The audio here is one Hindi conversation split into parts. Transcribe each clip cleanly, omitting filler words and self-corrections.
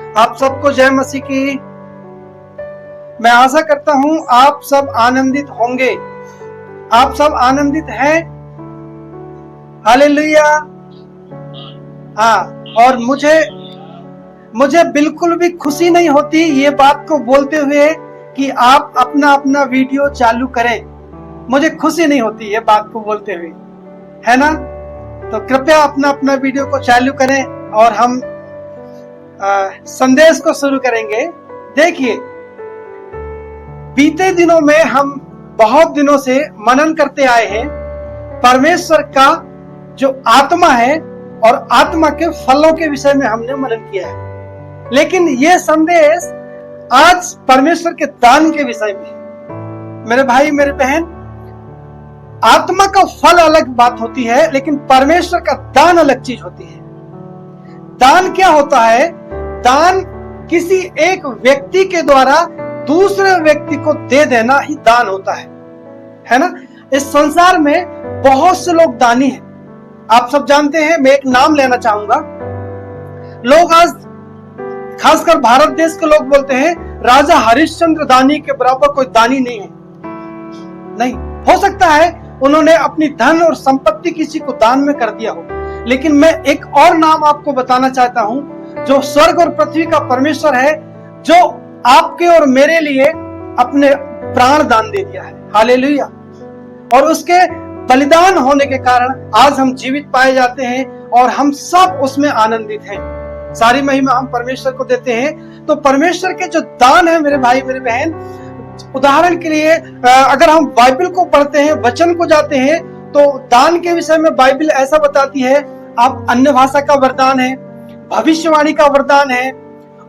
आप सबको जय मसीह की। मैं आशा करता हूं आप सब आनंदित होंगे। आप सब आनंदित हैं? हालेलुया। हाँ, और मुझे बिल्कुल भी खुशी नहीं होती ये बात को बोलते हुए कि आप अपना अपना वीडियो चालू करें। मुझे खुशी नहीं होती ये बात को बोलते हुए, है ना? तो कृपया अपना अपना वीडियो को चालू करें और हम संदेश को शुरू करेंगे। देखिए, बीते दिनों में हम बहुत दिनों से मनन करते आए हैं परमेश्वर का जो आत्मा है और आत्मा के फलों के विषय में हमने मनन किया है। लेकिन यह संदेश आज परमेश्वर के दान के विषय में है। मेरे भाई मेरे बहन, आत्मा का फल अलग बात होती है, लेकिन परमेश्वर का दान अलग चीज होती है। दान क्या होता है? दान किसी एक व्यक्ति के द्वारा दूसरे व्यक्ति को दे देना ही दान होता है ना? इस संसार में बहुत से लोग दानी हैं, आप सब जानते हैं। मैं एक नाम लेना चाहूंगा। लोग आज खासकर भारत देश के लोग बोलते हैं राजा हरिश्चंद्र दानी के बराबर कोई दानी नहीं है। नहीं, हो सकता है उन्होंने अपनी धन और संपत्ति किसी को दान में कर दिया हो, लेकिन मैं एक और नाम आपको बताना चाहता हूं जो स्वर्ग और पृथ्वी का परमेश्वर है, जो आपके और मेरे लिए अपने प्राण दान दे दिया है। हालेलुया। और उसके बलिदान होने के कारण आज हम जीवित पाए जाते हैं और हम सब उसमें आनंदित हैं। सारी महिमा हम परमेश्वर को देते हैं। तो परमेश्वर के जो दान है मेरे भाई मेरे बहन, उदाहरण के लिए अगर हम बाइबल को पढ़ते हैं, वचन को जाते हैं, तो दान के विषय में बाइबल ऐसा बताती है, आप अन्य भाषा का वरदान है, भविष्यवाणी का वरदान है,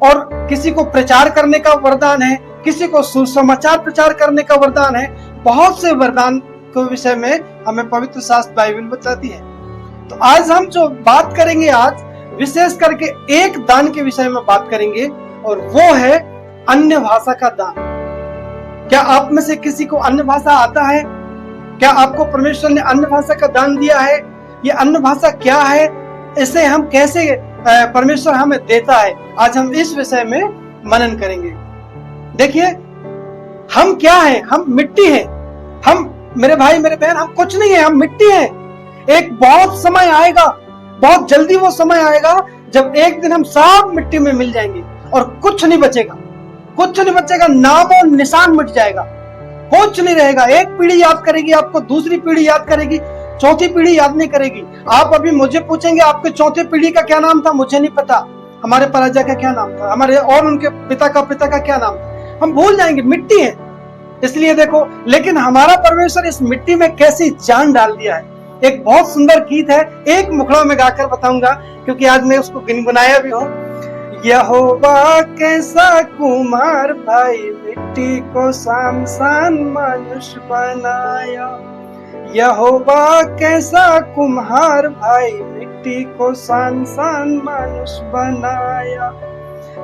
और किसी को प्रचार करने का वरदान है, किसी को सुसमाचार प्रचार करने का वरदान है। बहुत से वरदान के विषय में हमें पवित्र शास्त्र बाइबल बताती है। तो आज हम जो बात करेंगे, आज विशेष करके एक दान के विषय में बात करेंगे, और वो है अन्य भाषा का दान। क्या आप में से किसी को अन्य भाषा आता है? क्या आपको परमेश्वर ने अन्य भाषा का दान दिया है? ये अन्य भाषा क्या है? इसे हम कैसे परमेश्वर हमें देता है? आज हम इस विषय में मनन करेंगे। देखिए, हम क्या है? हम मिट्टी है। हम मेरे भाई मेरे बहन, हम कुछ नहीं है, हम मिट्टी है। एक बहुत समय आएगा, बहुत जल्दी वो समय आएगा जब एक दिन हम सब मिट्टी में मिल जाएंगे और कुछ नहीं बचेगा, कुछ नहीं बचेगा, नाम और निशान मिट जाएगा, कुछ नहीं रहेगा। एक पीढ़ी याद करेगी आपको, दूसरी पीढ़ी याद करेगी, चौथी पीढ़ी याद नहीं करेगी। आप अभी मुझे पूछेंगे आपके चौथी पीढ़ी का क्या नाम था? मुझे नहीं पता। हमारे परजा का क्या नाम था? हमारे और उनके पिता का क्या नाम था? हम भूल जाएंगे, मिट्टी है। इसलिए देखो, लेकिन हमारा परमेश्वर इस मिट्टी में कैसी जान डाल दिया है। एक बहुत सुंदर गीत है, एक मुखड़ा में गाकर बताऊंगा, क्योंकि आज मैं उसको गुनगुनाया भी हूँ। यहोवा कैसा कुमार भाई, मिट्टी को सान सान मनुष्य बनाया। यहोवा कैसा कुम्हार भाई, मिट्टी को सान सान मनुष्य बनाया।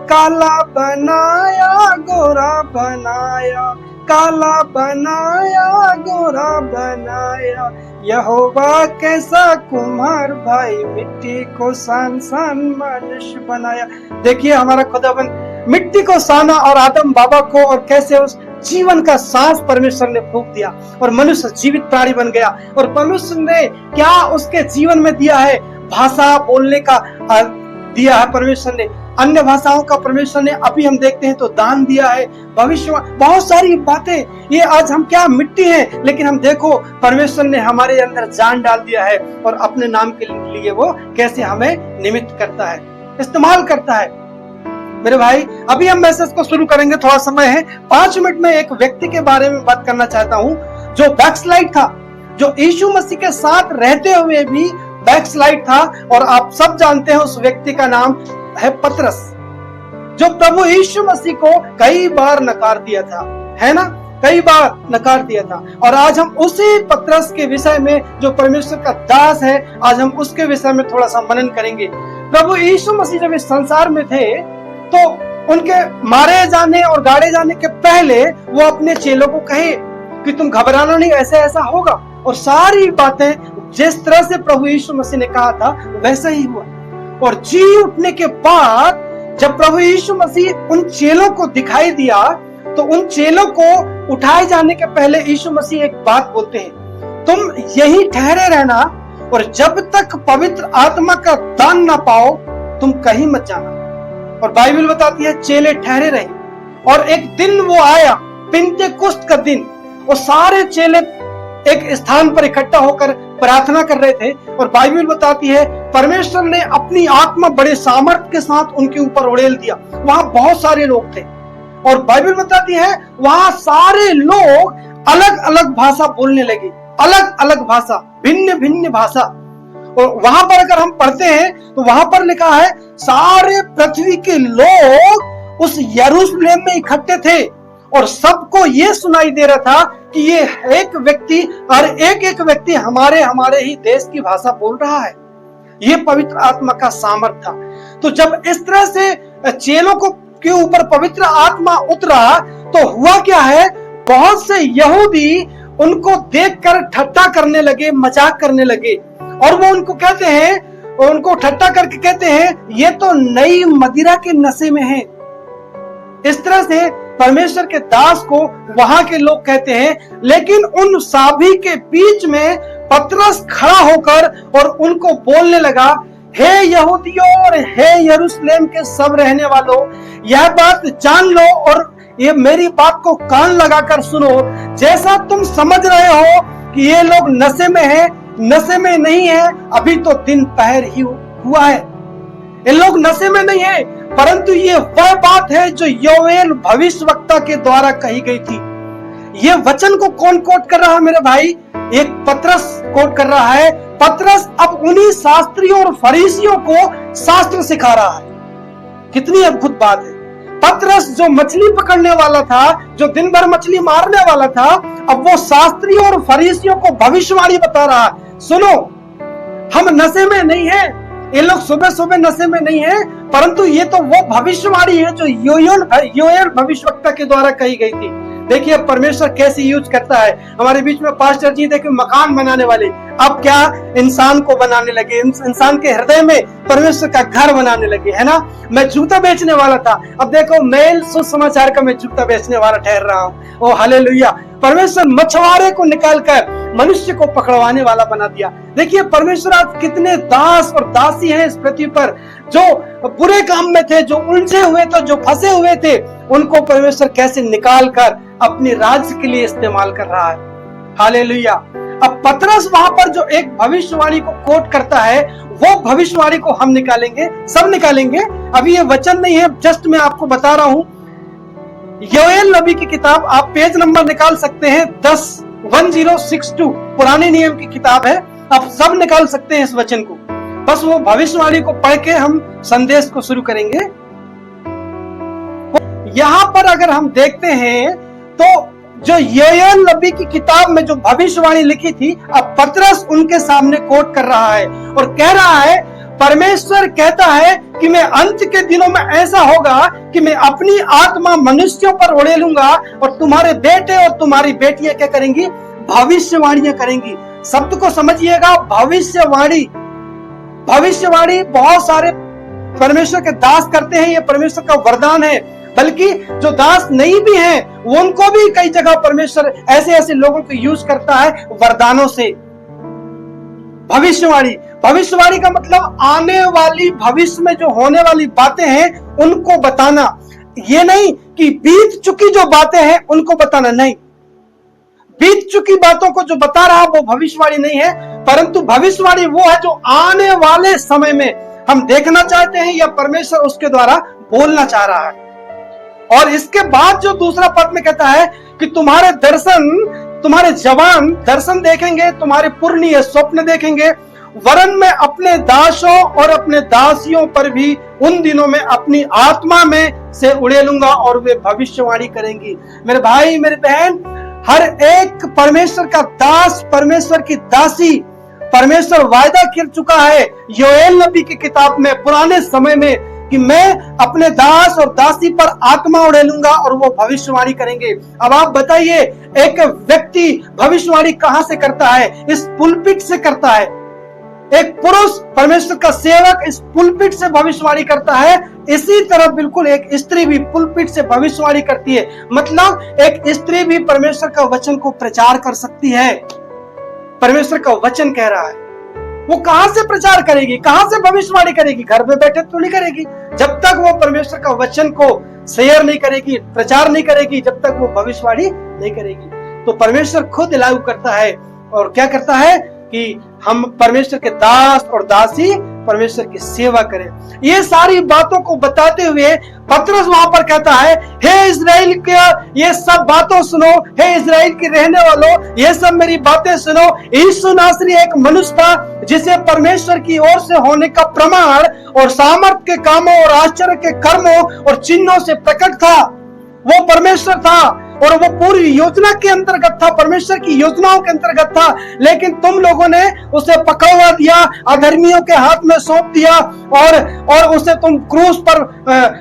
काला बनाया गोरा बनाया, काला बनाया गोरा बनाया। यहोवा कैसा कुम्हार भाई, मिट्टी को सान सान मनुष्य बनाया। देखिए, हमारा खुदाबंद मिट्टी को साना और आदम बाबा को, और कैसे उस जीवन का सांस परमेश्वर ने फूंक दिया और मनुष्य जीवित प्राणी बन गया। और परमेश्वर ने क्या उसके जीवन में दिया है? भाषा बोलने का दिया है परमेश्वर ने। अन्य भाषाओं का परमेश्वर ने, अभी हम देखते हैं तो दान दिया है। भविष्य, बहुत सारी बातें। ये आज हम क्या मिट्टी हैं, लेकिन हम देखो परमेश्वर ने हमारे अंदर जान डाल दिया है और अपने नाम के लिए वो कैसे हमें निमित्त करता है, इस्तेमाल करता है। मेरे भाई, अभी हम मैसेज को शुरू करेंगे, थोड़ा समय है, 5 मिनट में एक व्यक्ति के बारे में बात करना चाहता हूँ जो बैकस्लाइड था, जो यीशु मसीह के साथ रहते हुए भी बैकस्लाइड था। और आप सब जानते हैं उस व्यक्ति का नाम है पतरस, जो प्रभु यीशु मसीह को कई बार नकार दिया था, है ना? कई बार नकार दिया था। और आज हम उसी पतरस के विषय में, जो परमेश्वर का दास है, आज हम उसके विषय में थोड़ा सा मनन करेंगे। प्रभु यीशु मसीह जब इस संसार में थे, तो उनके मारे जाने और गाड़े जाने के पहले वो अपने चेलों को कहे कि तुम घबराना नहीं, ऐसा ऐसा होगा। और सारी बातें जिस तरह से प्रभु यीशु मसीह ने कहा था वैसा ही हुआ। और जी उठने के बाद जब प्रभु यीशु मसीह उन चेलों को दिखाई दिया तो उन चेलों को उठाए जाने के पहले यीशु मसीह एक बात बोलते हैं, तुम यही ठहरे रहना और जब तक पवित्र आत्मा का दान ना पाओ तुम कहीं मत जाना। और बाइबल बताती है चेले ठहरे रहे और एक दिन वो आया, पिंतेकुस्त का दिन, और सारे चेले एक स्थान पर इकट्ठा होकर प्रार्थना कर रहे थे। और बाइबल बताती है परमेश्वर ने अपनी आत्मा बड़े सामर्थ्य के साथ उनके ऊपर उड़ेल दिया। वहां बहुत सारे लोग थे और बाइबल बताती है वहां सारे लोग अलग अलग भाषा बोलने लगे, अलग अलग भाषा, भिन्न भिन्न भाषा। और वहां पर अगर हम पढ़ते हैं तो वहां पर लिखा है सारे पृथ्वी के लोग उस यरूशलेम में इकट्ठे थे और सबको ये सुनाई दे रहा था कि ये एक व्यक्ति और एक व्यक्ति हमारे हमारे ही देश की भाषा बोल रहा है। ये पवित्र आत्मा का सामर्थ्य था। तो जब इस तरह से चेलों को के ऊपर पवित्र आत्मा उतरा तो हुआ क्या है, बहुत से यहूदी उनको देखकर ठट्ठा करने लगे, मजाक करने लगे और वो उनको कहते हैं, उनको ठट्ठा करके कहते हैं ये तो नई मदिरा के नशे में है। इस तरह से परमेश्वर के दास को वहां के लोग कहते हैं। लेकिन उन सभी के बीच में पतरस खड़ा होकर और उनको बोलने लगा, हे यहूदियों और हे यरूशलेम के सब रहने वालों, यह बात जान लो और ये मेरी बात को कान लगाकर सुनो। जैसा तुम समझ रहे हो कि ये लोग नशे में हैं, नशे में नहीं है, अभी तो दिन पहर ही हुआ है। ये लोग नशे में नहीं है, परंतु ये वह बात है जो योएल भविष्यवक्ता के द्वारा कही गई थी। ये वचन को कौन कोट कर रहा है मेरे भाई? एक पतरस कोट कर रहा है। पतरस अब उन्हीं शास्त्रियों और फरीसियों को शास्त्र सिखा रहा है। कितनी अद्भुत बात है। पतरस जो मछली पकड़ने वाला था, जो दिन भर मछली मारने वाला था, अब वो शास्त्रियों और फरीसियों को भविष्यवाणी बता रहा है। सुनो, हम नशे में नहीं है, ये लोग सुबह सुबह नशे में नहीं है, परंतु ये तो वो भविष्यवाणी है जो योएल भविष्यवक्ता के द्वारा कही गई थी। देखिए परमेश्वर कैसे यूज करता है। हमारे बीच में पास्टर जी देखिए मकान बनाने वाले अब क्या इंसान को बनाने लगे, इंसान के हृदय में परमेश्वर का घर बनाने लगे, है ना। मैं जूता बेचने वाला था, अब देखो मेल सुसमाचार का मैं जूता बेचने वाला ठहर रहा हूँ। ओ हालेलुया। परमेश्वर मछुआरे को निकालकर मनुष्य को पकड़वाने वाला बना दिया। देखिए परमेश्वर आज कितने दास और दासी हैं इस पृथ्वी पर, जो बुरे काम में थे, जो उलझे हुए थे, जो फंसे हुए थे, उनको परमेश्वर कैसे निकाल कर अपने राज्य के लिए इस्तेमाल कर रहा है। हालेलुया। अब पतरस वहां पर जो एक भविष्यवाणी को कोट करता है, वो भविष्यवाणी को हम निकालेंगे, सब निकालेंगे। अभी ये वचन नहीं है, जस्ट मैं आपको बता रहा हूं। योएल नबी की किताब, आप पेज नंबर निकाल सकते हैं 1062, पुराने नियम की किताब है, आप सब निकाल सकते हैं इस वचन को। बस वो भविष्यवाणी को पढ़ के हम संदेश को शुरू करेंगे। यहां पर अगर हम देखते हैं तो जो योएल नबी की किताब में जो भविष्यवाणी लिखी थी, अब पतरस उनके सामने कोट कर रहा है और कह रहा है, परमेश्वर कहता है कि मैं अंत के दिनों में ऐसा होगा कि मैं अपनी आत्मा मनुष्यों पर उड़ेलूंगा और तुम्हारे बेटे और तुम्हारी बेटियां क्या करेंगी? भविष्यवाणियां करेंगी। शब्द को समझिएगा, भविष्यवाणी। भविष्यवाणी बहुत सारे परमेश्वर के दास करते हैं, ये परमेश्वर का वरदान है। बल्कि जो दास नहीं भी हैं, वो उनको भी कई जगह परमेश्वर ऐसे ऐसे लोगों को यूज करता है वरदानों से। भविष्यवाणी, भविष्यवाणी का मतलब आने वाली भविष्य में जो होने वाली बातें हैं उनको बताना। ये नहीं कि बीत चुकी जो बातें हैं उनको बताना, नहीं। बीत चुकी बातों को जो बता रहा वो भविष्यवाणी नहीं है, परंतु भविष्यवाणी वो है जो आने वाले समय में हम देखना चाहते हैं या परमेश्वर उसके द्वारा बोलना चाह रहा है। और इसके बाद जो दूसरा पद में कहता है कि तुम्हारे दर्शन, तुम्हारे जवान दर्शन देखेंगे, तुम्हारे पुरनिये स्वप्न देखेंगे, वरन मैं अपने दासों और अपने दासियों पर भी उन दिनों में अपनी आत्मा में से उड़ेलूंगा और वे भविष्यवाणी करेंगी। मेरे भाई मेरे बहन, हर एक परमेश्वर का दास, परमेश्वर की दासी, परमेश्वर वायदा कर चुका है योएल नबी की किताब में, पुराने समय में, कि मैं अपने दास और दासी पर आत्मा उड़ेलूंगा और वो भविष्यवाणी करेंगे। अब आप बताइए, एक व्यक्ति भविष्यवाणी कहां से करता है? इस पुलपिट से करता है। एक पुरुष परमेश्वर का सेवक इस पुलपिट से भविष्यवाणी करता है, इसी तरह बिल्कुल एक स्त्री भी पुलपिट से भविष्यवाणी करती है। मतलब एक स्त्री भी परमेश्वर का वचन को प्रचार कर सकती है। परमेश्वर का वचन कह रहा है, वो कहां से प्रचार करेगी, कहां से भविष्यवाणी करेगी? घर में बैठे तो नहीं करेगी। जब तक वो परमेश्वर का वचन को शेयर नहीं करेगी, प्रचार नहीं करेगी, जब तक वो भविष्यवाणी नहीं करेगी। तो परमेश्वर खुद लागू करता है और क्या करता है कि हम परमेश्वर के दास और दासी परमेश्वर की सेवा करें। ये सारी बातों को बताते हुए पतरस वहां पर कहता है, हे इजराइल के ये सब बातों सुनो, हे इजराइल के रहने वालों ये सब मेरी बातें सुनो। यीशु नासरी एक मनुष्य था जिसे परमेश्वर की ओर से होने का प्रमाण और सामर्थ के कामों और आश्चर्य के कर्मों और चिन्हों से प्रकट था। वो परमेश्वर था और वो पूरी योजना के अंतर्गत था, परमेश्वर की योजनाओं के अंतर्गत था। लेकिन तुम लोगों ने उसे पकड़वा दिया, अधर्मियों के हाथ में सौंप दिया और उसे तुम क्रूस पर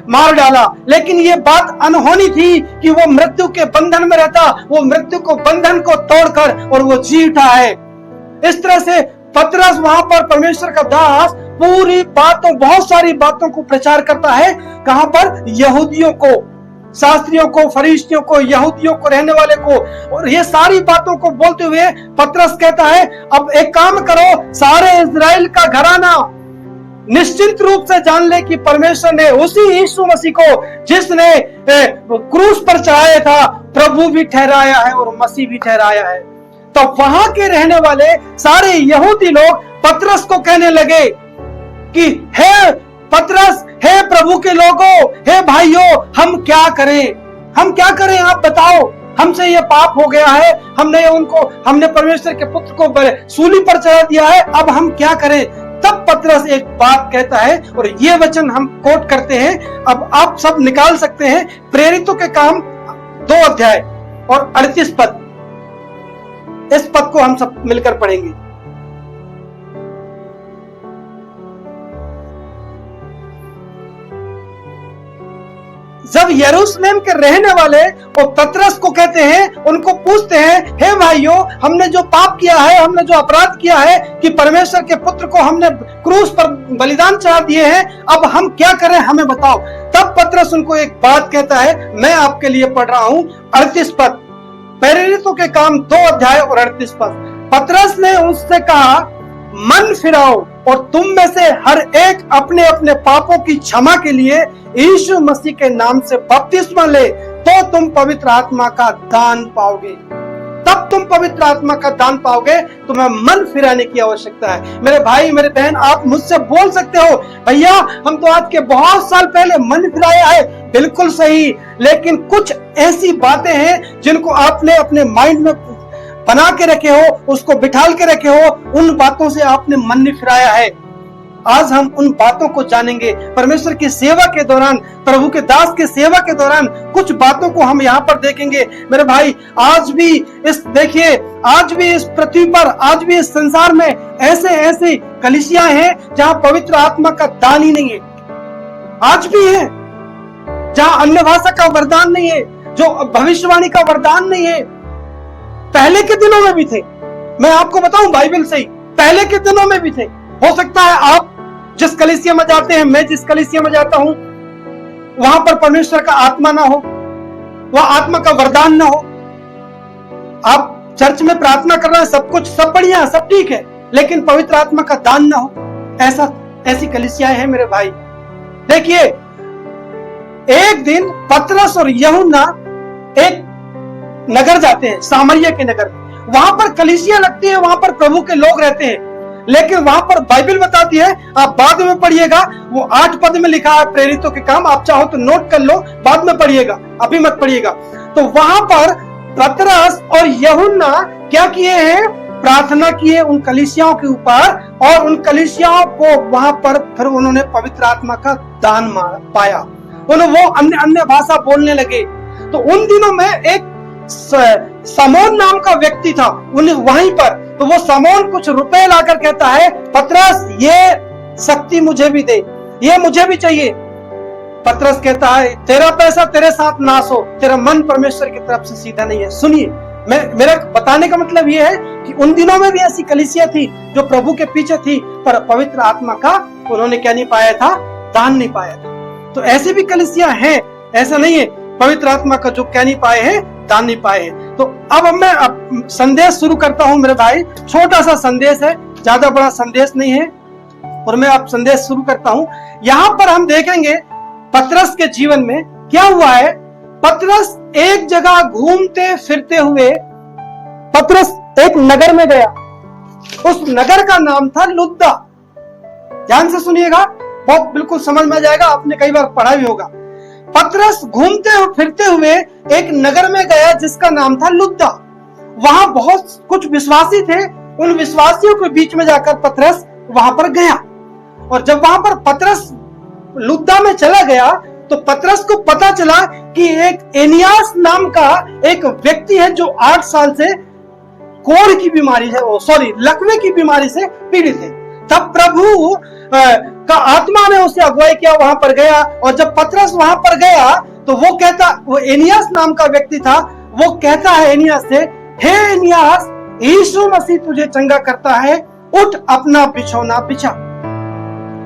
मार डाला। लेकिन ये बात अनहोनी थी कि वो मृत्यु के बंधन में रहता, वो मृत्यु को बंधन को तोड़कर और वो जी उठा है। इस तरह से पतरस वहां पर परमेश्वर का दास पूरी बातों, बहुत सारी बातों को प्रचार करता है। कहां पर? यहूदियों को, शास्त्रियों को, फरीसियों को, यहूदियों को, रहने वाले को। और ये सारी बातों को बोलते हुए पतरस कहता है, अब एक काम करो, सारे इजराइल का घराना निश्चित रूप से जान ले कि परमेश्वर ने उसी यीशु मसीह को जिसने क्रूस पर चढ़ाया था, प्रभु भी ठहराया है और मसीह भी ठहराया है। तो वहां के रहने वाले सारे यहूदी लोग पतरस को कहने लगे कि हे पतरस, हे प्रभु के लोगों, हे भाइयों, हम क्या करें, हम क्या करें, आप बताओ। हमसे ये पाप हो गया है, हमने परमेश्वर के पुत्र को सूली पर चढ़ा दिया है, अब हम क्या करें? तब पतरस एक बात कहता है और ये वचन हम कोट करते हैं, अब आप सब निकाल सकते हैं। प्रेरितों के काम 2 अध्याय और 38 पद, इस पद को हम सब मिलकर पढ़ेंगे। जब यरूशलेम के रहने वाले और पतरस को कहते हैं, उनको पूछते हैं, हे भाइयों, हमने जो पाप किया है, हमने जो अपराध किया है कि परमेश्वर के पुत्र को हमने क्रूस पर बलिदान चढ़ा दिए हैं, अब हम क्या करें, हमें बताओ। तब पतरस उनको एक बात कहता है, मैं आपके लिए पढ़ रहा हूं 38 पद, प्रेरितों के काम 2 अध्याय और 38 पद। पतरस ने उससे कहा, मन फिराओ और तुम में से हर एक अपने अपने पापों की क्षमा के लिए यीशु मसीह के नाम से बपतिस्मा ले, तो तुम पवित्र आत्मा का दान पाओगे। तब तुम पवित्र आत्मा का दान पाओगे। तुम्हें मन फिराने की आवश्यकता है। मेरे भाई, मेरे बहन, आप मुझसे बोल सकते हो, भैया हम तो आज के बहुत साल पहले मन फिराया है। बिल्कुल सही, लेकिन कुछ ऐसी बातें हैं जिनको आपने अपने माइंड में बना के रखे हो, उसको बिठाल के रखे हो, उन बातों से आपने मन नहीं फिराया है। आज हम उन बातों को जानेंगे। परमेश्वर की सेवा के दौरान, प्रभु के दास की सेवा के दौरान कुछ बातों को हम यहाँ पर देखेंगे। मेरे भाई, आज भी इस पृथ्वी पर, आज भी इस संसार में ऐसे ऐसे कलीसियां हैं जहाँ पवित्र आत्मा का दान ही नहीं है। आज भी है जहाँ अन्य भाषा का वरदान नहीं है, जो भविष्यवाणी का वरदान नहीं है। पहले के दिनों में भी थे, मैं आपको बताऊं बाइबल से ही, पहले के दिनों में भी थे। हो सकता है आप जिस कलीसिया में जाते हैं, मैं जिस कलीसिया में जाता हूं, वहां पर परमेश्वर का आत्मा ना हो, वह आत्मा का वरदान ना हो। आप चर्च में प्रार्थना कर रहे हैं, सब कुछ, सब बढ़िया, सब ठीक है, लेकिन पवित्र आत्मा का दान ना हो, ऐसी कलीसियाएं हैं मेरे भाई। देखिए, एक दिन पतरस और यूहन्ना एक नगर जाते हैं, सामरिया के नगर। वहां पर कलीसिया लगती है, वहां पर प्रभु के लोग रहते हैं। लेकिन वहां पर बाइबल बताती है, आप बाद में पढ़िएगा, वो 8 पद में लिखा है प्रेरितों के काम, आप चाहो तो नोट कर लो, बाद में पढ़िएगा, अभी मत पढ़िएगा। तो वहां पर पतरस और यूहन्ना क्या किए हैं? प्रार्थना किए उन कलीसियाओं के ऊपर, और उन कलीसियाओं को वहां पर फिर उन्होंने पवित्र आत्मा का दान पाया। वो अन्य भाषा बोलने लगे। तो उन दिनों में एक समोन नाम का व्यक्ति था वहीं पर। तो वो समोन कुछ रुपए लाकर कहता है, पतरस ये शक्ति मुझे भी दे, ये मुझे भी चाहिए। पतरस कहता है, तेरा पैसा तेरे साथ नाश हो, तेरा मन परमेश्वर की तरफ से सीधा नहीं है। सुनिए, मेरा बताने का मतलब ये है कि उन दिनों में भी ऐसी कलीसिया थी जो प्रभु के पीछे थी, पर पवित्र आत्मा का उन्होंने क्या नहीं पाया था, दान नहीं पाया था। तो ऐसी भी कलीसिया है, ऐसा नहीं है, पवित्र आत्मा का जो क्या नहीं पाए हैं, दान नहीं पाए हैं। तो अब मैं संदेश शुरू करता हूं मेरे भाई। छोटा सा संदेश है, ज्यादा बड़ा संदेश नहीं है, और मैं अब संदेश शुरू करता हूं। यहां पर हम देखेंगे पतरस के जीवन में क्या हुआ है। पतरस एक जगह घूमते फिरते हुए पतरस एक नगर में गया। उस नगर का नाम था लुद्दा। ध्यान से सुनिएगा, बहुत बिल्कुल समझ में आ जाएगा, आपने कई बार पढ़ा भी होगा। पतरस घूमते फिरते हुए एक नगर में गया जिसका नाम था लुद्दा। वहां बहुत कुछ विश्वासी थे। उन विश्वासियों के बीच में जाकर पतरस वहां पर गया, और जब वहां पर पतरस लुद्दा में चला गया तो पतरस को पता चला कि एक एनियास नाम का एक व्यक्ति है जो 8 साल से कोढ़ की बीमारी है, लकवे की बीमारी से पीड़ित है। तब प्रभु का आत्मा ने उसे अगुवाई किया, वहां पर गया, और जब पतरस वहां पर गया तो वो एनियास नाम का व्यक्ति था, वो कहता है एनियास से, हे एनियास, यीशु मसीह तुझे चंगा करता है, उठ अपना बिछौना बिछा।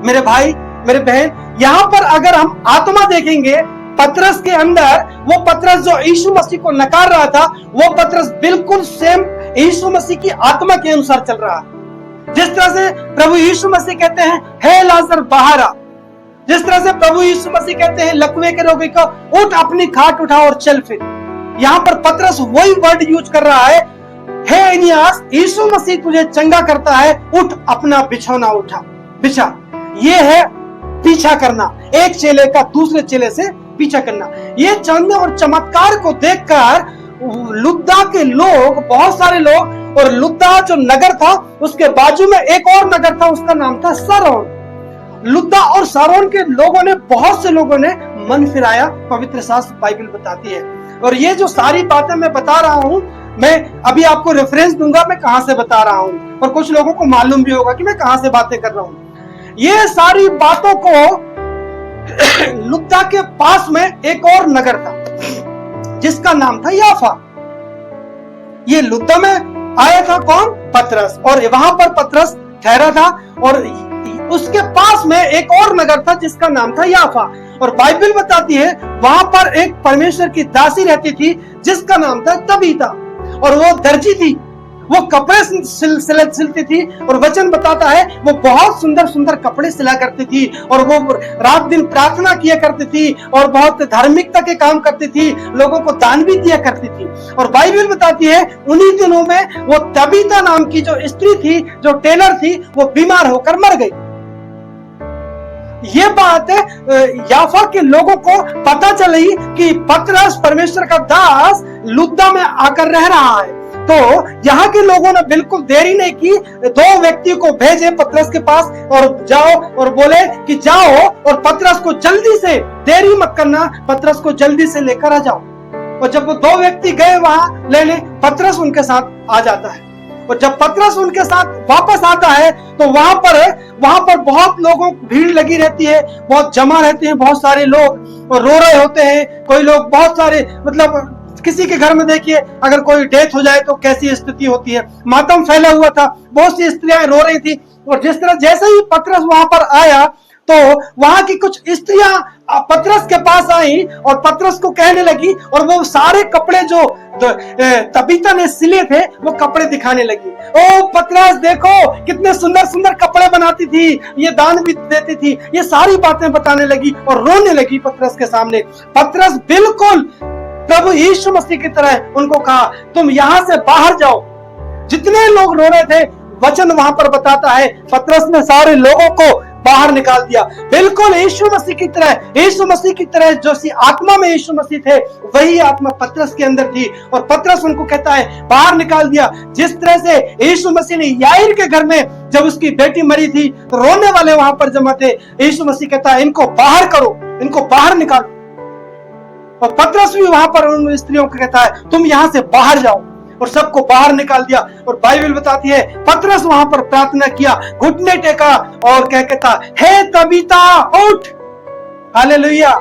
मेरे भाई मेरे बहन, यहाँ पर अगर हम आत्मा देखेंगे पतरस के अंदर, वो पतरस जो यीशु मसीह को नकार रहा था, वो पतरस बिल्कुल सेम यीशु मसीह की आत्मा के अनुसार चल रहा है। जिस तरह से प्रभु यीशु मसीह कहते हैं, हे लाजर बाहर आ, जिस तरह से प्रभु यीशु मसीह कहते हैं लकवे के रोगी को, उठ अपनी खाट उठा और चल फिर। यहाँ पर पतरस वही वर्ड यूज कर रहा है, हे एनियास, यीशु मसीह तुझे चंगा करता है, उठ अपना बिछौना बिछा। ये है पीछा करना, एक चेले का दूसरे चेले से पीछा करना। ये चंद और चमत्कार को देखकर लुद्दा के लोग, बहुत सारे लोग, और लुद्दा जो नगर था उसके बाजू में एक और नगर था, उसका नाम था शारोन। लुद्दा और शारोन के लोगों ने, बहुत से लोगों ने मन फिराया, पवित्र शास्त्र बाइबल बताती है। और ये जो सारी बातें मैं बता रहा हूं, मैं अभी आपको रेफरेंस दूंगा मैं कहां से बता रहा हूं, और कुछ लोगों को मालूम भी होगा कि मैं कहां से बातें कर रहा हूं। ये सारी बातों को लुद्दा के पास में एक और नगर था जिसका नाम था याफा। ये लुद्दा में आया था कौन? पतरस, और वहां पर पतरस ठहरा था, और उसके पास में एक और नगर था जिसका नाम था याफा। और बाइबल बताती है वहां पर एक परमेश्वर की दासी रहती थी जिसका नाम था तबीता, और वो दर्जी थी, वो कपड़े सिलती थी, और वचन बताता है वो बहुत सुंदर सुंदर कपड़े सिला करती थी, और वो रात दिन प्रार्थना किया करती थी, और बहुत धार्मिकता के काम करती थी, लोगों को दान भी दिया करती थी। और बाइबल बताती है उन्हीं दिनों में वो तबीता नाम की जो स्त्री थी, जो टेलर थी, वो बीमार होकर मर गई। ये बात याफा के लोगों को पता चली कि पतरस परमेश्वर का दास लुद्दा में आकर रह रहा है। तो यहाँ के लोगों ने बिल्कुल देरी नहीं की, 2 व्यक्ति को भेजे पतरस के पास, और जाओ, और बोले कि जाओ और पतरस को जल्दी से, देरी मत करना, पतरस को जल्दी से लेकर आ जाओ। और जब वो 2 व्यक्ति गए वहां लेने, पतरस उनके साथ आ जाता है, और जब पतरस उनके साथ वापस आता है तो वहां पर बहुत लोगों की भीड़ लगी रहती है, बहुत जमा रहते हैं, बहुत सारे लोग, और रो रहे होते हैं। कोई लोग, बहुत सारे, मतलब किसी के घर में देखिए अगर कोई डेथ हो जाए तो कैसी स्थिति होती है, मातम फैला हुआ था, बहुत सी स्त्रियां रो रही थी। और जैसे ही पतरस वहां पर आया तो वहां की कुछ स्त्रियां पतरस के पास आई और पतरस को कहने लगी, और वो सारे कपड़े जो तबीता ने सिले थे वो कपड़े दिखाने लगी। ओ पतरस देखो कितने सुंदर सुंदर कपड़े बनाती थी, ये दान भी देती थी, ये सारी बातें बताने लगी और रोने लगी पतरस के सामने। पतरस बिल्कुल प्रभु यीशु मसीह की तरह उनको कहा, तुम यहां से बाहर जाओ। जितने लोग रो रहे थे, वचन वहां पर बताता है पतरस ने सारे लोगों को बाहर निकाल दिया, बिल्कुल यीशु मसीह की तरह। यीशु मसीह की तरह जो सी आत्मा में यीशु मसीह थे, वही आत्मा पतरस के अंदर थी, और पतरस उनको कहता है बाहर निकाल दिया। जिस तरह से यीशु मसीह ने याईर के घर में जब उसकी बेटी मरी थी तो रोने वाले वहां पर जमा थे, यीशु मसीह कहता है इनको बाहर करो, इनको बाहर निकालो। और पतरस भी वहां पर उन स्त्रियों को कहता है तुम यहां से बाहर जाओ, और सबको बाहर निकाल दिया। और बाइबल बताती है पतरस वहां पर प्रार्थना किया, घुटने टेका और क्या कहता, हे तबीता उठ। हालेलुया।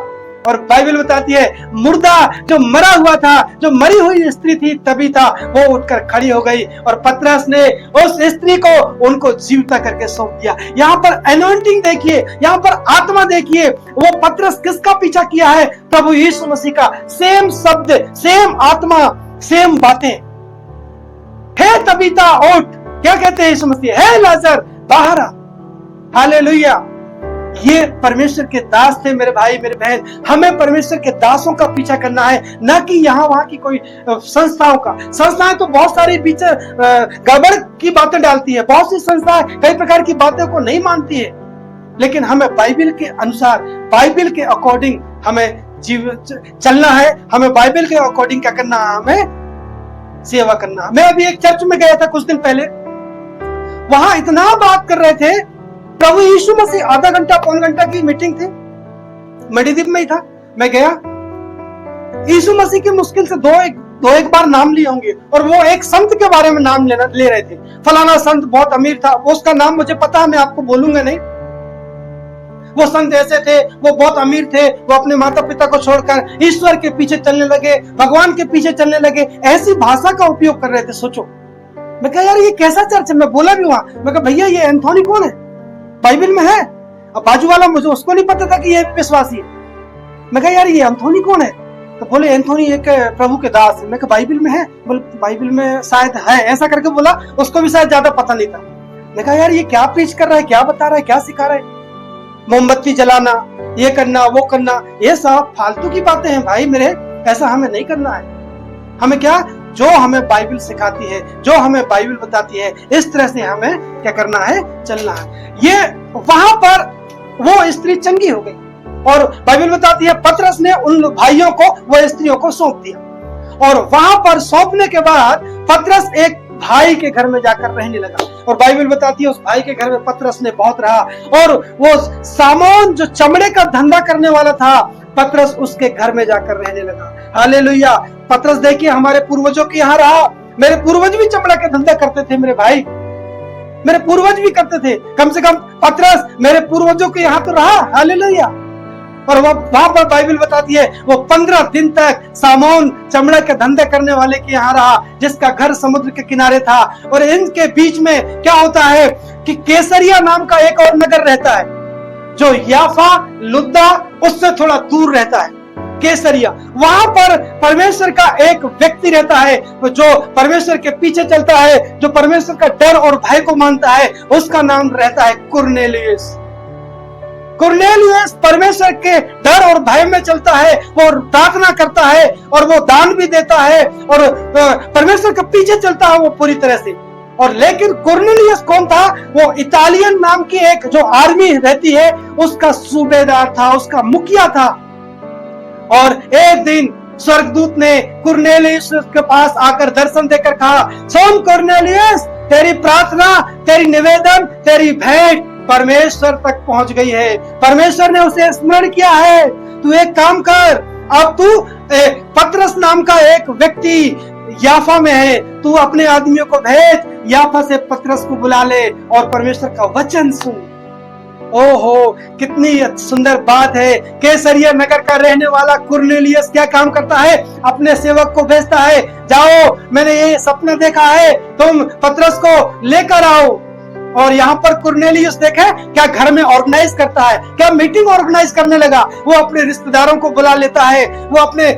और बाइबल बताती है मुर्दा जो मरा हुआ था, जो मरी हुई स्त्री थी तबीता, वो उठकर खड़ी हो गई और पतरस ने उस स्त्री को उनको जीविता करके सौंप दिया। यहाँ पर एनॉइंटिंग देखिए, यहाँ पर आत्मा देखिए, वो पतरस किसका पीछा किया है? प्रभु यीशु मसीह का। सेम शब्द, सेम आत्मा, सेम बातें। हे तबीता उठ, क्या कहते हैं यीशु मसीह? हे लाजर बाहर आ। हालेलुया। ये परमेश्वर के दास थे मेरे भाई मेरे बहन। हमें परमेश्वर के दासों का पीछा करना है, न कि यहाँ वहां की कोई संस्थाओं का। संस्थाएं तो बहुत सारी बीच गड़बड़ की बातें डालती है, बहुत सी संस्थाएं कई प्रकार की बातों को नहीं मानती है, लेकिन हमें बाइबल के अनुसार, बाइबल के अकॉर्डिंग हमें चलना है। हमें बाइबल के अकॉर्डिंग क्या करना है? हमें सेवा करना है। मैं अभी एक चर्च में गया था कुछ दिन पहले, वहां इतना बात कर रहे थे। प्रभु यीशु मसीह आधा घंटा पौन घंटा की मीटिंग थी, मणिदीप में ही था। मैं गया, यीशु मसीह के मुश्किल से दो एक बार नाम लिए होंगे, और वो एक संत के बारे में नाम ले रहे थे। फलाना संत बहुत अमीर था, वो उसका नाम मुझे पता है, मैं आपको बोलूंगा नहीं। वो संत ऐसे थे, वो बहुत अमीर थे, वो अपने माता पिता को छोड़कर ईश्वर के पीछे चलने लगे, भगवान के पीछे चलने लगे। ऐसी भाषा का उपयोग कर रहे थे। सोचो, मैं कहा यार ये कैसा चर्च है? मैं बोला भी वहां, मैं कहा भैया ये एंथोनी कौन है? बाइबल में है। अब बाजू वाला, मुझे उसको नहीं पता था कि ये विश्वासी है। मैं कहा यार ये एंथोनी कौन है? तो बोले एंथोनी एक प्रभु के दास है। मैं कहा बाइबल में है? बोले बाइबल में शायद है, ऐसा करके बोला। उसको भी शायद ज्यादा पता नहीं था। मैं कहा यार ये क्या प्रीच कर रहा है, क्या बता रहा है, क्या सिखा रहा है? मोमबत्ती जलाना, ये करना, वो करना, ये सब फालतू की बातें हैं भाई मेरे। ऐसा हमें नहीं करना है। हमें क्या, जो हमें बाइबल सिखाती है, जो हमें बाइबल बताती है, इस तरह से हमें क्या करना है? चलना है। ये वहां पर वो स्त्री चंगी हो गई, और बाइबल बताती है पतरस ने उन भाइयों को, वो स्त्रियों को सौंप दिया। और वहां पर सौंपने के बाद पतरस एक भाई के घर में जाकर रहने लगा। और बाइबल बताती है उस भाई के घर में पतरस ने बहुत रहा, और वो सामोन जो चमड़े का धंधा करने वाला था, पतरस उसके घर में जाकर रहने लगा। हालेलुया। पतरस देखिए हमारे पूर्वजों के यहाँ रहा। मेरे पूर्वज भी चमड़ा का धंधा करते थे मेरे भाई, मेरे पूर्वज भी करते थे। कम से कम पतरस मेरे पूर्वजों के यहाँ तो रहा। हालेलुया। और वहां पर बाइबल बताती है वो 15 दिन तक सामोन चमड़ा के धंधे करने वाले के यहाँ रहा, जिसका घर समुद्र के किनारे था। और इनके बीच में क्या होता है कि कैसरिया नाम का एक और नगर रहता है, जो याफा लुद्दा उससे थोड़ा दूर रहता है। कैसरिया, वहां पर परमेश्वर का एक व्यक्ति रहता है, जो परमेश्वर के पीछे चलता है, जो परमेश्वर का डर और भय को मानता है। उसका नाम रहता है कुरनेलियुस। कुरनेलियुस परमेश्वर के डर और भय में चलता है, वो प्रार्थना करता है और वो दान भी देता है, और परमेश्वर के पीछे चलता है वो पूरी तरह से। और लेकिन कुरनेलियुस कौन था? वो इटालियन नाम की एक जो आर्मी रहती है उसका सूबेदार था, उसका मुखिया था। और एक दिन स्वर्गदूत ने कुरनेलियुस के पास आकर दर्शन देकर कहा, सुन कुरनेलियुस, तेरी प्रार्थना, तेरी निवेदन, तेरी भेंट परमेश्वर तक पहुंच गई है। परमेश्वर ने उसे स्मरण किया है। तू एक काम कर, अब तू पतरस नाम का एक व्यक्ति याफा में है, तू अपने आदमियों को भेज, याफा से पतरस को बुला ले और परमेश्वर का वचन सुन। ओहो, कितनी सुंदर बात है। कैसरिया नगर का रहने वाला कुरनेलियुस क्या काम करता है? अपने सेवक को भेजता है, जाओ मैंने ये सपना देखा है, तुम पतरस को लेकर आओ। और यहाँ पर कुरनेलियुस देखे क्या घर में ऑर्गेनाइज करता है, क्या मीटिंग ऑर्गेनाइज करने लगा। वो अपने रिश्तेदारों को बुला लेता है, वो अपने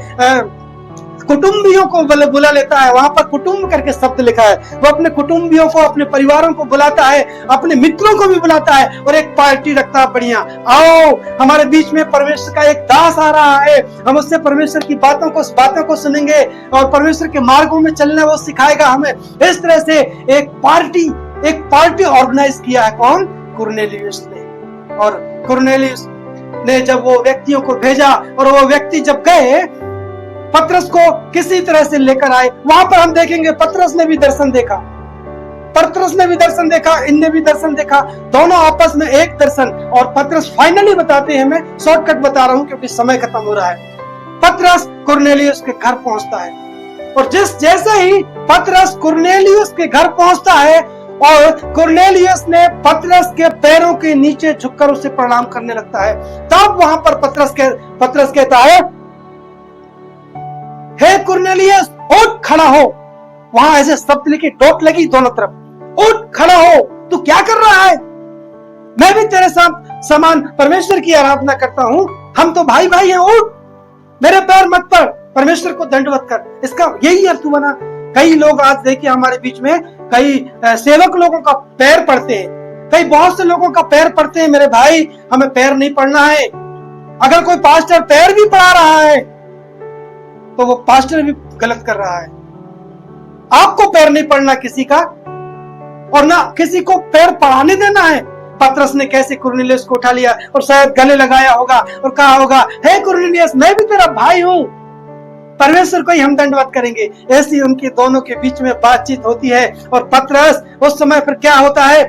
कुटुंबियों को बुला लेता है। वहां पर कुटुंब करके शब्द लिखा है। वो अपने कुटुंबियों को, अपने परिवारों को बुलाता है, अपने मित्रों को भी बुलाता है, और एक पार्टी रखता है बढ़िया। आओ, हमारे बीच में परमेश्वर का एक दास आ रहा है, हम उससे परमेश्वर की बातों को सुनेंगे और परमेश्वर के मार्गों में चलना वो सिखाएगा हमें। इस तरह से एक पार्टी ऑर्गेनाइज किया है। कौन? कुरनेलियुस ने। और कुरनेलियुस ने जब वो व्यक्तियों को भेजा, और वो व्यक्ति जब गए पतरस को किसी तरह से लेकर आए, वहां पर हम देखेंगे पतरस ने भी दर्शन देखा, इनने भी दर्शन देखा, दोनों आपस में एक दर्शन। और पतरस फाइनली बताते हैं, मैं शॉर्टकट बता रहा हूं क्योंकि समय खत्म हो रहा है। पतरस कुरनेलियुस के घर पहुंचता है, और जैसे ही पतरस कुरनेलियुस के घर पहुंचता है, और कुरनेलियस ने पतरस के पैरों के नीचे झुककर उसे प्रणाम करने लगता है। तब वहां पर पतरस कहता है, हे कुरनेलियस उठ खड़ा हो। वहां ऐसे शब्द लिखी, डॉट लगी दोनों तरफ, उठ खड़ा हो, तू क्या कर रहा है? मैं भी तेरे साथ समान परमेश्वर की आराधना करता हूं, हम तो भाई भाई हैं, उठ, मेरे पैर मत पड़, परमेश्वर को दंडवत कर। इसका यही अर्थ बना। कई लोग आज देखिए हमारे बीच में कई सेवक लोगों का पैर पड़ते हैं, कई बहुत से लोगों का पैर पड़ते हैं। मेरे भाई, हमें पैर नहीं पड़ना है। अगर कोई पास्टर पैर भी पड़ा रहा है तो वो पास्टर भी गलत कर रहा है। आपको पैर नहीं पड़ना किसी का, और ना किसी को पैर पढ़ाने देना है। पतरस ने कैसे कुरनेलियस को उठा लिया और शायद गले लगाया होगा और कहा होगा, हे कुरनेलियस, मैं भी तेरा भाई हूं, परमेश्वर को ही हम दंडवत करेंगे। ऐसी उनके दोनों के बीच में बातचीत होती है। और पतरस उस समय फिर क्या होता है,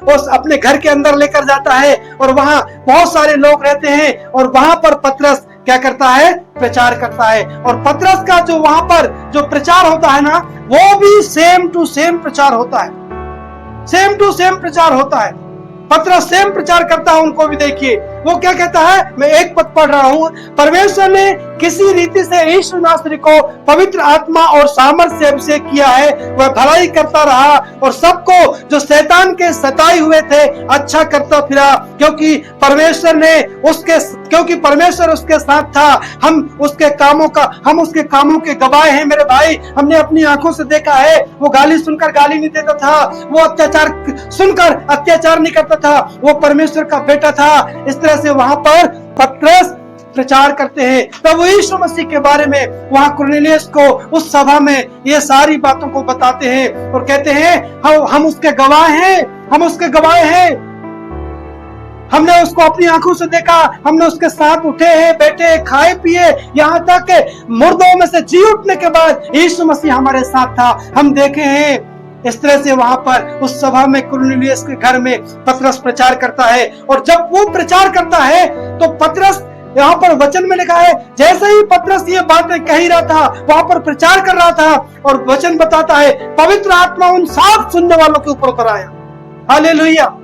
उस अपने घर के अंदर लेकर जाता है और वहां बहुत सारे लोग रहते हैं और वहां पर पतरस क्या करता है, प्रचार करता है। और पतरस का जो वहां पर जो प्रचार होता है ना, वो भी सेम टू सेम प्रचार होता है, सेम टू सेम प्रचार होता है। पतरस सेम प्रचार करता है। उनको भी देखिए वो क्या कहता है, मैं एक पद पढ़ रहा हूं, परमेश्वर ने किसी रीति से यीशु नासरी को पवित्र आत्मा और सामर्थ से अभिषेक किया है, वह भलाई करता रहा और सबको जो शैतान के सताए हुए थे अच्छा करता फिरा, क्योंकि परमेश्वर उसके साथ था। हम उसके कामों के गवाह हैं। मेरे भाई, हमने अपनी आंखों से देखा है, वो गाली सुनकर गाली नहीं देता था, वो अत्याचार सुनकर अत्याचार नहीं करता था, वो परमेश्वर का बेटा था। इस तरह से वहां पर पतरस प्रचार करते हैं। तब यीशु मसीह के बारे में वहां कुरनेलियस को उस सभा में ये सारी बातों को बताते हैं और कहते हैं, हम उसके गवाह हैं, हम उसके गवाह हैं, हमने उसको अपनी आंखों से देखा, हमने उसके साथ उठे हैं, बैठे, खाए पिए, यहाँ तक मुर्दों में से जी उठने के बाद यीशु मसीह हमारे साथ था, हम देखे हैं। इस तरह से वहां पर उस सभा में कुरनेलियस के घर में पतरस प्रचार करता है। और जब वो प्रचार करता है तो पतरस, यहाँ पर वचन में लिखा है, जैसे ही पतरस ये बातें कह ही रहा था, वहां पर प्रचार कर रहा था, और वचन बताता है पवित्र आत्मा उन सब सुनने वालों के ऊपर उतर आया। हालेलुया।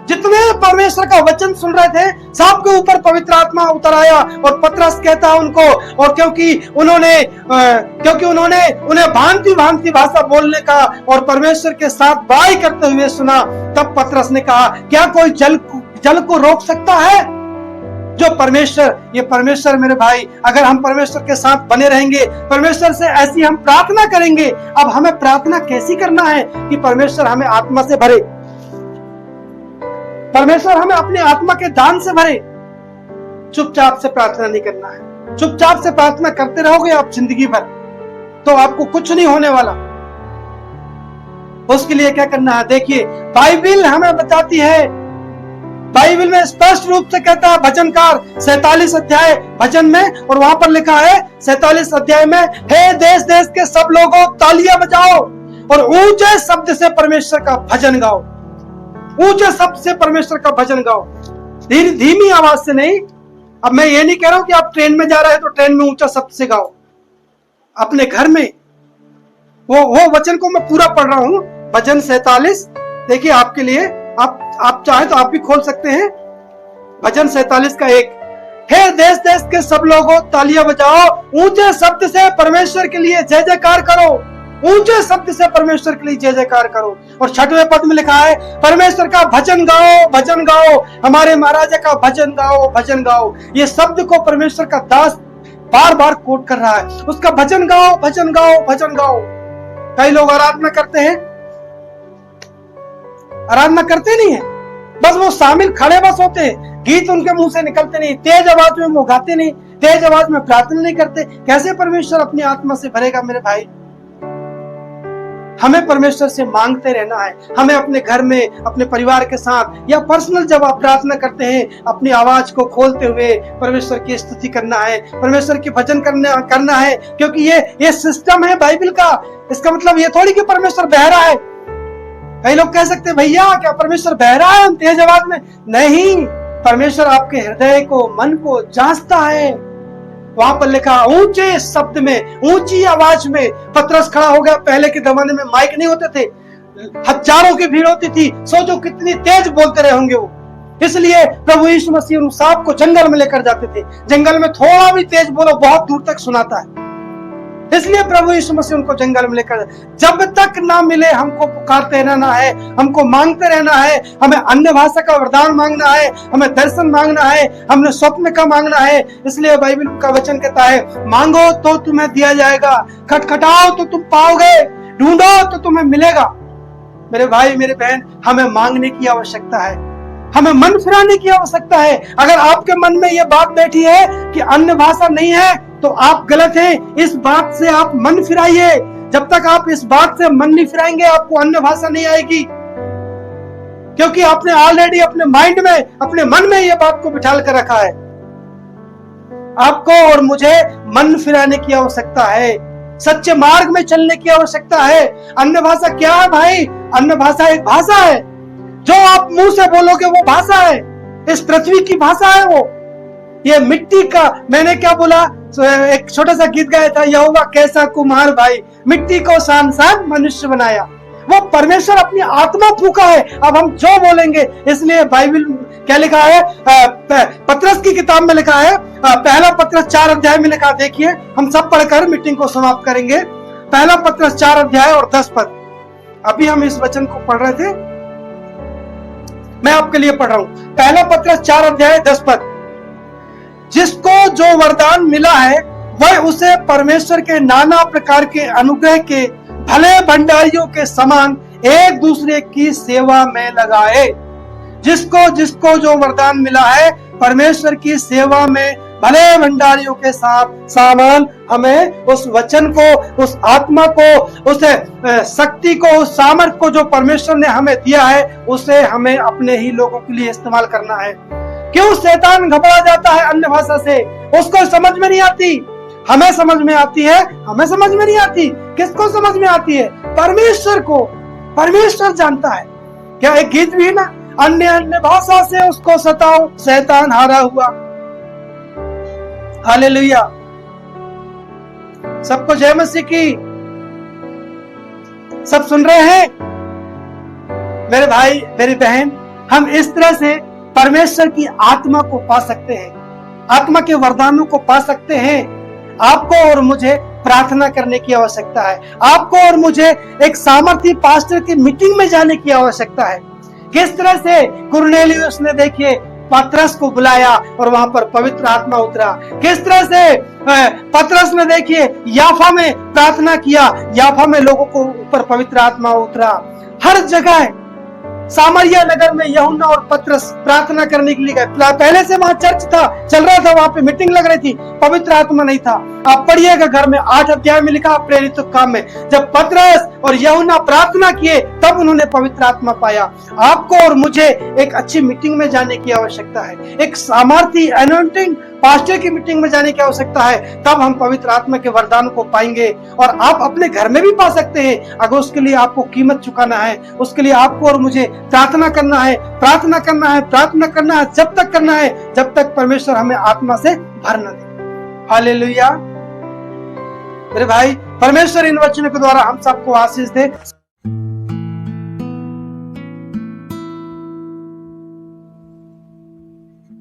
जितने परमेश्वर का वचन सुन रहे थे सबके ऊपर पवित्र आत्मा उतर आया। और पतरस कहता है उनको, और क्योंकि उन्होंने उन्हें भांति भांति भाषा बोलने का और परमेश्वर के साथ बाई करते हुए सुना, तब पतरस ने कहा, क्या कोई जल को रोक सकता है? जो परमेश्वर मेरे भाई, अगर हम परमेश्वर के साथ बने रहेंगे, परमेश्वर से ऐसी हम प्रार्थना करेंगे। अब हमें प्रार्थना कैसी करना है कि परमेश्वर हमें आत्मा से भरे, परमेश्वर हमें अपने आत्मा के दान से भरे। चुपचाप से प्रार्थना नहीं करना है। चुपचाप से प्रार्थना करते रहोगे आप जिंदगी भर तो आपको कुछ नहीं होने वाला। उसके लिए क्या करना है, देखिए बाइबिल हमें बताती है, बाइबल में स्पष्ट रूप से कहता है, भजनकार 47 अध्याय भजन में, और वहां पर लिखा है 47 अध्याय में, हे देश देश के सब लोगों तालियां बजाओ और ऊंचे शब्द से परमेश्वर का भजन गाओ। ऊंचे शब्द से परमेश्वर का भजन गाओ, धीमी आवाज से नहीं। अब मैं ये नहीं कह रहा हूं कि आप ट्रेन में जा रहे हैं तो ट्रेन में ऊंचा शब्द से गाओ। अपने घर में वो वचन को मैं पूरा पढ़ रहा हूं, भजन 47। देखिए आपके लिए, आप चाहे तो आप भी खोल सकते हैं। भजन 47 का 1, हे देश देश के सब लोगों तालियां बजाओ, ऊंचे शब्द से परमेश्वर के लिए जय जयकार करो, ऊंचे शब्द से परमेश्वर के लिए जय जयकार करो। और 6वें पद में लिखा है, परमेश्वर का भजन गाओ, भजन गाओ, हमारे महाराजा का भजन गाओ, भजन गाओ। ये शब्द को परमेश्वर का दास बार बार कोट कर रहा है, उसका भजन गाओ, भजन गाओ, भजन गाओ। कई लोग आराधना करते हैं, आराधना करते नहीं है, बस वो शामिल खड़े बस होते हैं, गीत उनके मुंह से निकलते नहीं, तेज आवाज में वो गाते नहीं, तेज आवाज में प्रार्थना नहीं करते। कैसे परमेश्वर अपनी आत्मा से भरेगा मेरे भाई? हमें परमेश्वर से मांगते रहना है। हमें अपने घर में, अपने परिवार के साथ, या पर्सनल जब आप प्रार्थना करते हैं, अपनी आवाज को खोलते हुए परमेश्वर की स्तुति करना है, परमेश्वर की भजन करना है, क्योंकि ये सिस्टम है बाइबल का। इसका मतलब ये थोड़ी कि परमेश्वर बहरा है। कई लोग कह सकते हैं, भैया क्या परमेश्वर बहरा है हम तेज आवाज में? नहीं, परमेश्वर आपके हृदय को, मन को जांचता है। वहां पर लिखा, ऊंचे शब्द में, ऊंची आवाज में। पतरस खड़ा हो गया। पहले के जमाने में माइक नहीं होते थे, हजारों की भीड़ होती थी, सोचो कितनी तेज बोलते रहे होंगे वो। इसलिए प्रभु यीशु मसीह उन सांप को जंगल में लेकर जाते थे। जंगल में थोड़ा भी तेज बोलो बहुत दूर तक सुनाता है, इसलिए प्रभु यीशु मसीह उनको जंगल में लेकर, जब तक ना मिले हमको पुकारते रहना है, हमको मांगते रहना है। हमें अन्य भाषा का वरदान मांगना है, हमें दर्शन मांगना है, हमने स्वप्न का मांगना है। इसलिए बाइबल का वचन कहता है, मांगो तो तुम्हें दिया जाएगा, खटखटाओ तो तुम पाओगे, ढूंढो तो तुम्हें मिलेगा। मेरे भाई मेरे बहन, हमें मांगने की आवश्यकता है, हमें मन फिराने की आवश्यकता है। अगर आपके मन में यह बात बैठी है कि अन्य भाषा नहीं है तो आप गलत हैं। इस बात से आप मन फिराइए। जब तक आप इस बात से मन नहीं फिराएंगे आपको अन्य भाषा नहीं आएगी, क्योंकि आपने ऑलरेडी अपने माइंड में, अपने मन में यह बात को बिठा कर रखा है। आपको और मुझे मन फिराने की आवश्यकता है, सच्चे मार्ग में चलने की आवश्यकता है। अन्य भाषा क्या है भाई? अन्य भाषा एक भाषा है, जो आप मुंह से बोलोगे वो भाषा है, इस पृथ्वी की भाषा है वो। ये मिट्टी का, मैंने क्या बोला, एक छोटा सा गीत गाया था, यहोवा कैसा कुम्हार भाई, मिट्टी को सान सान मनुष्य बनाया। वो परमेश्वर अपनी आत्मा फूका है, अब हम जो बोलेंगे। इसलिए बाइबल क्या लिखा है, पतरस की किताब में लिखा है, पहला पतरस 4 अध्याय में लिखा, देखिए हम सब पढ़कर मीटिंग को समाप्त करेंगे। पहला पतरस 4 अध्याय और 10 पद। अभी हम इस वचन को पढ़ रहे थे, मैं आपके लिए पढ़ रहा हूं। पहला पतरस 4 अध्याय 10 पद। जिसको जो वरदान मिला है वह उसे परमेश्वर के नाना प्रकार के अनुग्रह के भले भंडारियों के समान एक दूसरे की सेवा में लगाए। जिसको जिसको जो वरदान मिला है परमेश्वर की सेवा में भले भंडारियों के साथ सामान, हमें उस वचन को, उस आत्मा को, उस शक्ति को, उस सामर्थ को जो परमेश्वर ने हमें दिया है, उसे हमें अपने ही लोगों के लिए इस्तेमाल करना है। क्यों शैतान घबरा जाता है अन्य भाषा से? उसको समझ में नहीं आती, हमें समझ में आती है। हमें समझ में नहीं आती, किसको समझ में आती है? परमेश्वर को। परमेश्वर जानता है। क्या एक गीत भी है ना, अन्य अन्य भाषा से उसको सताओ, शैतान हारा हुआ। हालेलुया, सबको जय मसीह की। सब सुन रहे हैं मेरे भाई मेरी बहन? हम इस तरह से परमेश्वर की आत्मा को पा सकते हैं, आत्मा के वरदानों को पा सकते हैं। आपको और मुझे प्रार्थना करने की आवश्यकता है। आपको और मुझे एक सामर्थी पास्टर की मीटिंग में जाने की आवश्यकता है। किस तरह से कुरनेलियुस ने, देखिए, पतरस को बुलाया और वहां पर पवित्र आत्मा उतरा। किस तरह से पतरस ने, देखिए, याफा में प्रार्थना किया, याफा में लोगों को ऊपर पवित्र आत्मा उतरा। हर जगह सामरिया नगर में यूहन्ना और पतरस प्रार्थना करने के लिए गए। पहले से वहां चर्च था, चल रहा था, वहां पे मीटिंग लग रही थी, पवित्र आत्मा नहीं था। आप पढ़िएगा घर में, 8 अध्याय में लिखा प्रेरित काम में, जब पतरस और यूहन्ना प्रार्थना किए तब उन्होंने पवित्र आत्मा पाया। आपको और मुझे एक अच्छी मीटिंग में जाने की आवश्यकता है, एक सामर्थी अनॉइंटिंग पास्टर की मीटिंग में जाने की आवश्यकता है, तब हम पवित्र आत्मा के वरदान को पाएंगे। और आप अपने घर में भी पा सकते हैं, अगर उसके लिए आपको कीमत चुकाना है। उसके लिए आपको और मुझे प्रार्थना करना है, प्रार्थना करना है, प्रार्थना करना है, जब तक करना है जब तक परमेश्वर हमें आत्मा से भर न दे। हालेलुया। मेरे भाई, परमेश्वर इन वचनों के द्वारा हम सबको आशीष दे।